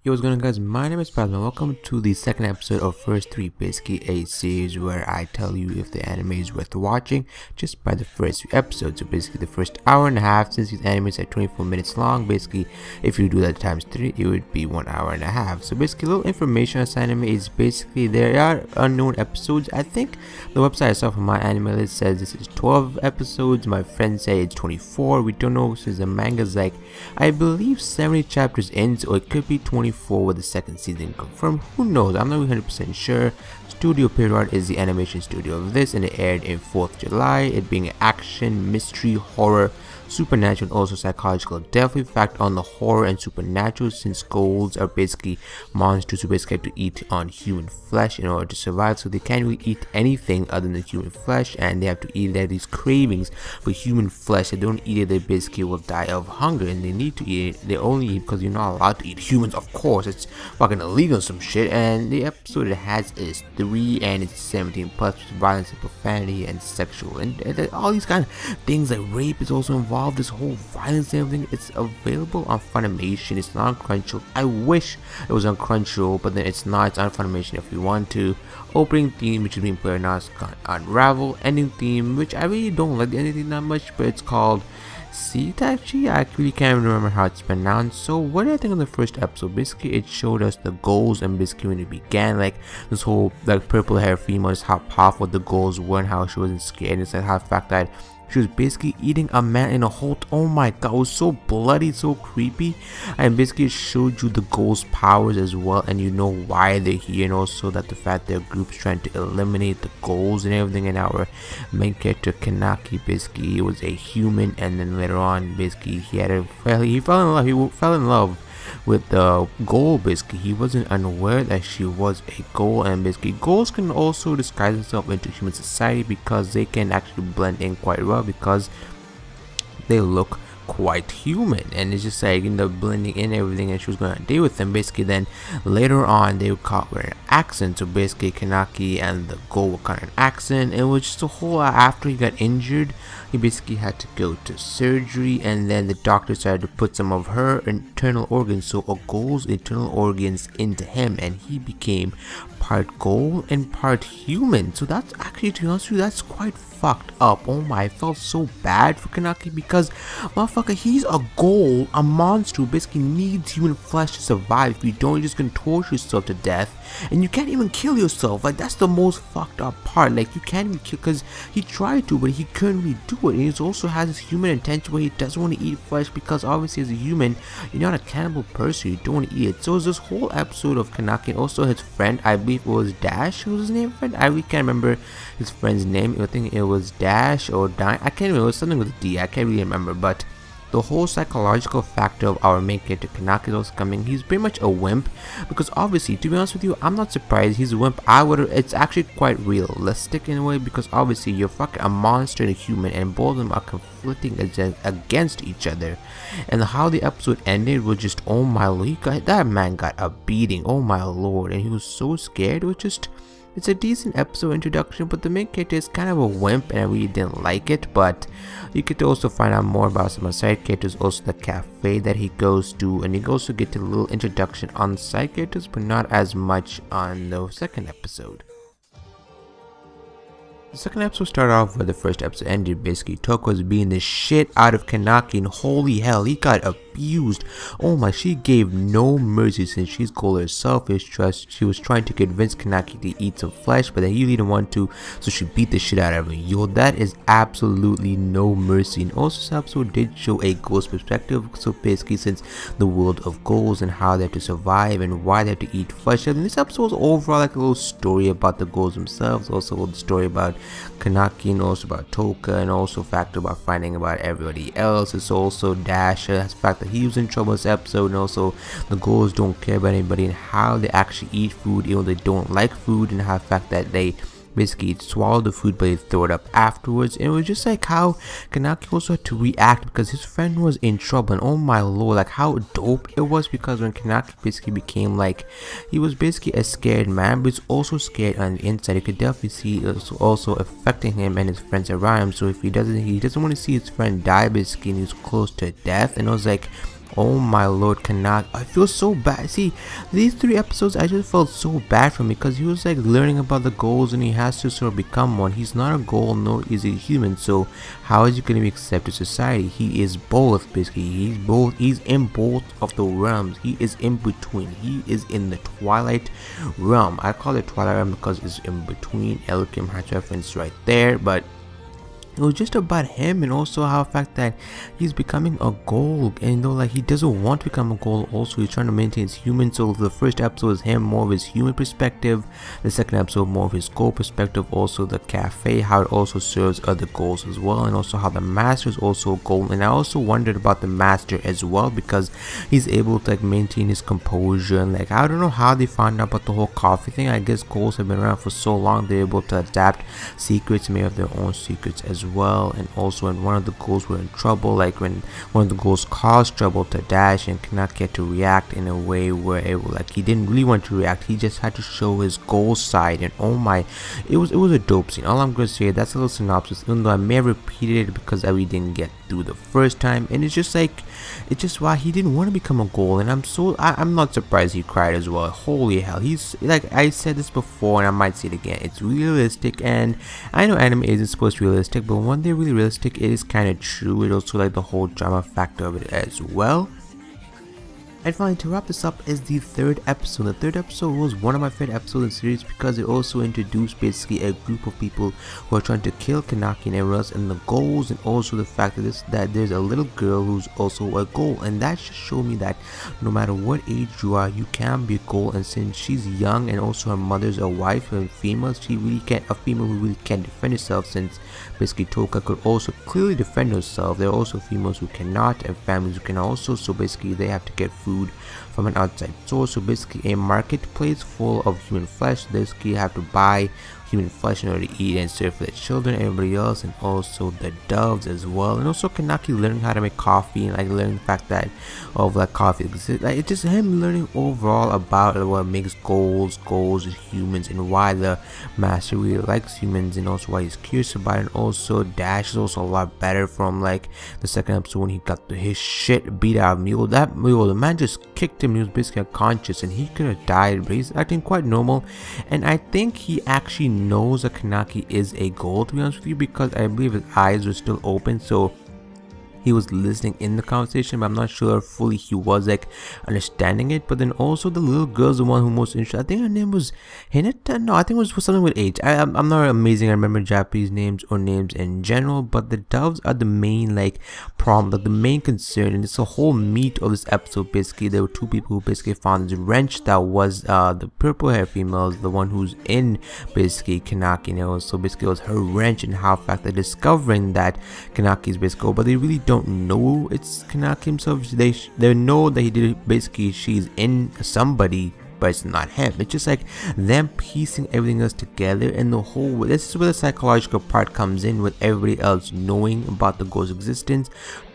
Yo, what's going on, guys? My name is Plasma. Welcome to the second episode of First 3, basically a series where I tell you if the anime is worth watching just by the first 3 episodes. So basically the first hour and a half, since these animes are 24 minutes long, basically if you do that times 3, it would be 1 hour and a half. So basically a little information on this anime is basically there are unknown episodes. I think the website I saw from my anime list says this is 12 episodes. My friends say it's 24. We don't know since the manga's like, I believe 70 chapters in, so it could be 24 with the second season confirmed. Who knows? I'm not 100% sure. Studio Period is the animation studio of this, and it aired in 4th July, it being action, mystery, horror, supernatural, and also psychological. Definitely fact on the horror and supernatural, since ghouls are basically monsters who basically have to eat on human flesh in order to survive, so they can't really eat anything other than human flesh, and they have to eat. They have these cravings for human flesh. They don't eat it, they basically will die of hunger, and they need to eat it. They only eat because you're not allowed to eat humans, of course. It's fucking illegal, some shit. And the episode it has is 3, and it's 17 plus, with violence and profanity and sexual and all these kind of things. Like rape is also involved. This whole violence and everything. It's available on Funimation. It's not on Crunchyroll. I wish it was on Crunchyroll, but then it's not. It's on Funimation if you want to. Opening theme, which is being played now, is Unravel. Ending theme, which I really don't like the ending theme that much, but it's called Sitachi. I really can't remember how it's pronounced. So what did I think of the first episode? Basically it showed us the goals, and basically when it began, like this whole like purple hair female, just how powerful the goals were and how she wasn't scared. It's like how the fact that she was basically eating a man in a hole. Oh my god, it was so bloody, so creepy. And basically it showed you the ghouls' powers as well, and you know why they're here, and also that the fact their group's trying to eliminate the ghouls and everything. And our main character Kanaki, basically he was a human, and then later on basically he fell in love with the ghoul. Basically he wasn't unaware that she was a ghoul, and basically ghouls can also disguise themselves into human society because they can actually blend in quite well because they look quite human, and it's just like in the blending in everything. And she was going to deal with them. Basically then later on they were caught with an accident, so basically Kanaki and the ghoul were caught in an accident. It was just a whole lot. After he got injured, he basically had to go to surgery, and then the doctor decided to put some of her internal organs, so a ghoul's internal organs, into him, and he became part ghoul and part human. So that's actually, to be honest with you, that's quite fucked up. Oh my, I felt so bad for Kanaki because motherfucker, he's a ghoul, a monster who basically needs human flesh to survive. If you don't, you're just gonna torture yourself to death, and you can't even kill yourself. Like that's the most fucked up part. Like you can't even kill, because he tried to but he couldn't really do it. And he also has this human intention where he doesn't want to eat flesh, because obviously as a human you're not a cannibal person, you don't want to eat it. So it's this whole episode of Kanaki and also his friend, I believe it was Dash, who was his name, friend. I really can't remember his friend's name. I think it was Dash or Dine. I can't remember. It was something with a D. I can't really remember. But the whole psychological factor of our main character Kanaki is also coming. He's pretty much a wimp, because obviously, to be honest with you, I'm not surprised he's a wimp. It's actually quite realistic in a way, because obviously you're fucking a monster and a human, and both of them are conflicting against each other. And how the episode ended was just, oh my lord, that man got a beating. Oh my lord, and he was so scared. It was just, it's a decent episode introduction, but the main character is kind of a wimp, and I really didn't like it. But you get to also find out more about some of the side characters, also the cafe that he goes to, and you also get a little introduction on the side characters, but not as much on the second episode. The second episode started off where the first episode ended. Basically Toko was beating the shit out of Kanaki, and holy hell, he got abused. Oh my, she gave no mercy, since she's called her selfish trust. She was trying to convince Kanaki to eat some flesh, but then he didn't want to, so she beat the shit out of him. Yo, that is absolutely no mercy. And also this episode did show a ghoul's perspective, so basically since the world of ghouls and how they have to survive and why they have to eat flesh. And this episode was overall like a little story about the ghouls themselves, also the story about Kanaki, and also about Toka, and also factor about finding about everybody else. It's also Dash, that's the fact that he was in trouble this episode, and also the ghouls don't care about anybody, and how they actually eat food even though they don't like food, and how the fact that they basically swallow the food but they throw it up afterwards. And it was just like how Kanaki also had to react because his friend was in trouble, and oh my lord, like how dope it was, because when Kanaki basically became like, he was basically a scared man, but he's also scared on the inside. You could definitely see it's also affecting him and his friends around him. So if he doesn't want to see his friend die basically, and he's close to death. And it was like, Oh my lord, Kanaki, I feel so bad. See, these 3 episodes I just felt so bad for him because he was like learning about the ghouls and he has to sort of become one. He's not a ghoul nor is he human, so how is he going to be accepted to society? He is both, basically. He's in both of the realms. He is in between. He is in the Twilight realm. I call it Twilight realm because it's in between. Elkim has reference right there, but it was just about him, and also how the fact that he's becoming a ghoul, and though like he doesn't want to become a ghoul, also he's trying to maintain his human. So the first episode is him more of his human perspective, the second episode more of his ghoul perspective, also the cafe, how it also serves other ghouls as well, and also how the master is also a ghoul. And I also wondered about the master as well because he's able to like maintain his composure, and like I don't know how they found out about the whole coffee thing. I guess ghouls have been around for so long, they're able to adapt secrets, may have their own secrets as well. And also when one of the ghouls were in trouble, like when one of the ghouls caused trouble to Dash, and Kanaki had to react in a way where it was like he didn't really want to react, he just had to show his ghoul side. And oh my, it was a dope scene. All I'm gonna say, that's a little synopsis, even though I may have repeated it because we didn't get through the first time. And it's just like, it's just why he didn't want to become a ghoul, and I'm not surprised he cried as well. Holy hell, he's like, I said this before and I might say it again, it's realistic, and I know anime isn't supposed to be realistic, but when they're really realistic, it is kind of true. It also like the whole drama factor of it as well. And finally, to wrap this up, is the 3rd episode. The 3rd episode was one of my favorite episodes in the series because it also introduced basically a group of people who are trying to kill Kanaki and everyone else, and the goals, and also the fact that there's a little girl who's also a ghoul. And that just showed me that no matter what age you are, you can be a ghoul. And since she's young and also her mother's a wife and female, she really can't, a female who really can't defend herself, since basically Toka could also clearly defend herself. There are also females who cannot, and families who can also, so basically they have to get food from an outside source. So basically a marketplace full of human flesh. Basically you have to buy human flesh in order to eat and serve for the children, everybody else, and also the doves as well. And also Kanaki learning how to make coffee, and like learning the fact that of like coffee exists. Like it's just him learning overall about what makes ghouls humans, and why the master really likes humans, and also why he's curious about it. And also Dash is also a lot better from like the second episode when he got his shit beat out of Mule. The man just kicked him. He was basically unconscious and he could have died, but he's acting quite normal. And I think he actually knows that Kanaki is a ghoul, to be honest with you, because I believe his eyes were still open, so he was listening in the conversation, but I'm not sure fully he was like understanding it. But then also the little girl's the one who most interested. I think her name was Hinata. No, I think it was something with H. I'm not amazing. I remember Japanese names or names in general, but the doves are the main like problem, like the main concern, and it's the whole meat of this episode. Basically, there were 2 people who basically found this wrench that was the purple hair female, the one who's in basically Kanaki, you know. So basically, it was her wrench, and how fact they're discovering that Kanaki is basically, but they really don't know it's Kanaki himself. They know that he did it. Basically she's in somebody, but it's not him. It's just like them piecing everything else together, and the whole, this is where the psychological part comes in, with everybody else knowing about the ghoul's existence,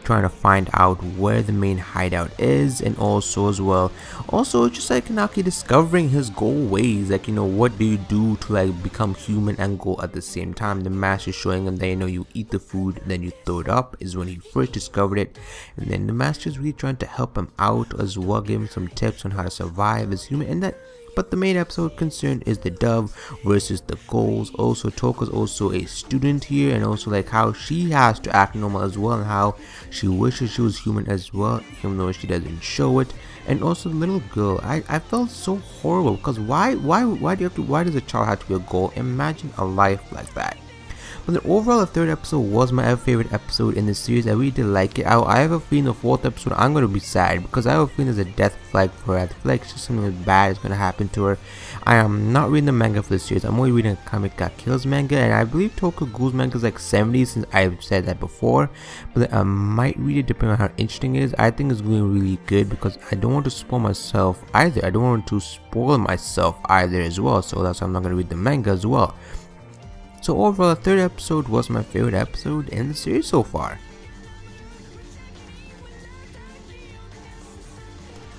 trying to find out where the main hideout is. And also as well, also just like Kanaki discovering his ghoul ways, like, you know, what do you do to like become human and ghoul at the same time. The master showing him that, you know, you eat the food, then you throw it up, is when he first discovered it. And then the master is really trying to help him out as well, give him some tips on how to survive as human. And that, but the main episode concern is the dove versus the ghouls. Also Toka's also a student here, and also like how she has to act normal as well, and how she wishes she was human as well, even though she doesn't show it. And also the little girl, I felt so horrible, because why does a child have to be a ghoul? Imagine a life like that. But the overall, the 3rd episode was my favorite episode in the series. I really did like it. I have a feeling the 4th episode I'm going to be sad, because I have a feeling there's a death flag for her. I feel like just something bad is going to happen to her. I am not reading the manga for the series. I'm only reading a Comic Got Kills manga, and I believe Tokyo Ghoul's manga is like 70, since I've said that before. But I might read it depending on how interesting it is. I think it's going really good, because I don't want to spoil myself either. I don't want to spoil myself either as well, so that's why I'm not going to read the manga as well. So overall, the 3rd episode was my favorite episode in the series so far.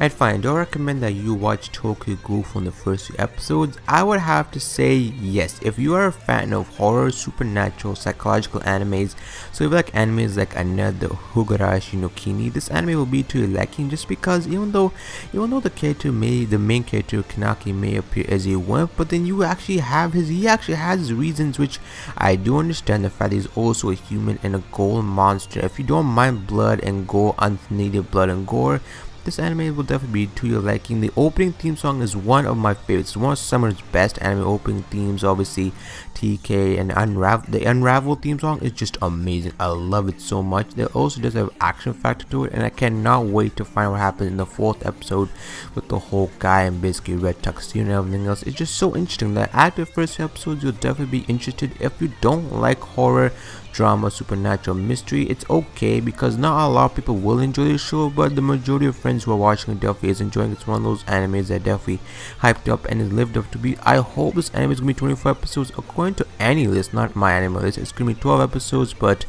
And fine, do I recommend that you watch Tokyo Ghoul from the first few episodes? I would have to say yes. If you are a fan of horror, supernatural, psychological animes, so if you like animes like Another Higurashi no Kini, this anime will be to your liking, just because even though the main character Kanaki may appear as a wimp, but then he actually has his reasons, which I do understand. The fact that he's also a human and a ghoul monster. If you don't mind blood and gore, unneeded blood and gore, this anime will definitely be to your liking. The opening theme song is one of my favorites. It's one of summer's best anime opening themes. Obviously, TK and the Unravel theme song is just amazing. I love it so much. It also does have action factor to it, and I cannot wait to find what happens in the 4th episode with the whole guy and basically red tuxedo and everything else. It's just so interesting that after the first episodes, you'll definitely be interested. If you don't like horror, drama, supernatural, mystery, it's okay, because not a lot of people will enjoy this show, but the majority of friends who are watching it definitely is enjoying it. It's one of those animes that definitely hyped up and is lived up to be. I hope this anime is going to be 24 episodes according to any list, not my anime list. It's going to be 12 episodes, but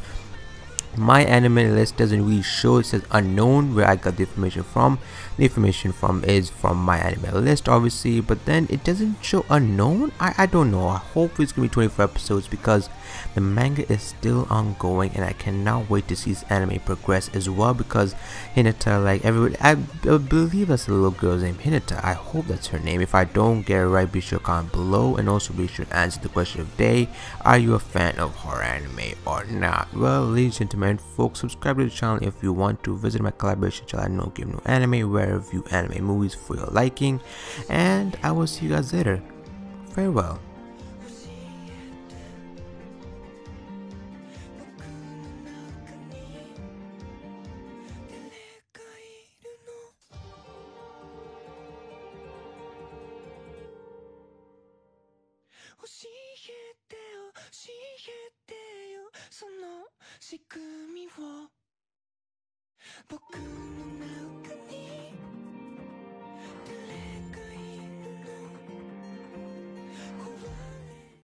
my anime list doesn't really show. It says unknown, where I got the information from. The information is from my anime list, obviously, but then it doesn't show unknown. I don't know. I hope it's gonna be 24 episodes, because the manga is still ongoing and I cannot wait to see this anime progress as well, because Hinata, like everybody, I believe that's the little girl's name, Hinata. I hope that's her name. If I don't get it right, be sure to comment below, and also be sure to answer the question of the day: are you a fan of horror anime or not? Well, ladies and gentlemen, folks, subscribe to the channel if you want to. Visit my collaboration channel, No Game No Anime, where I review anime movies for your liking, and I will see you guys later. Farewell.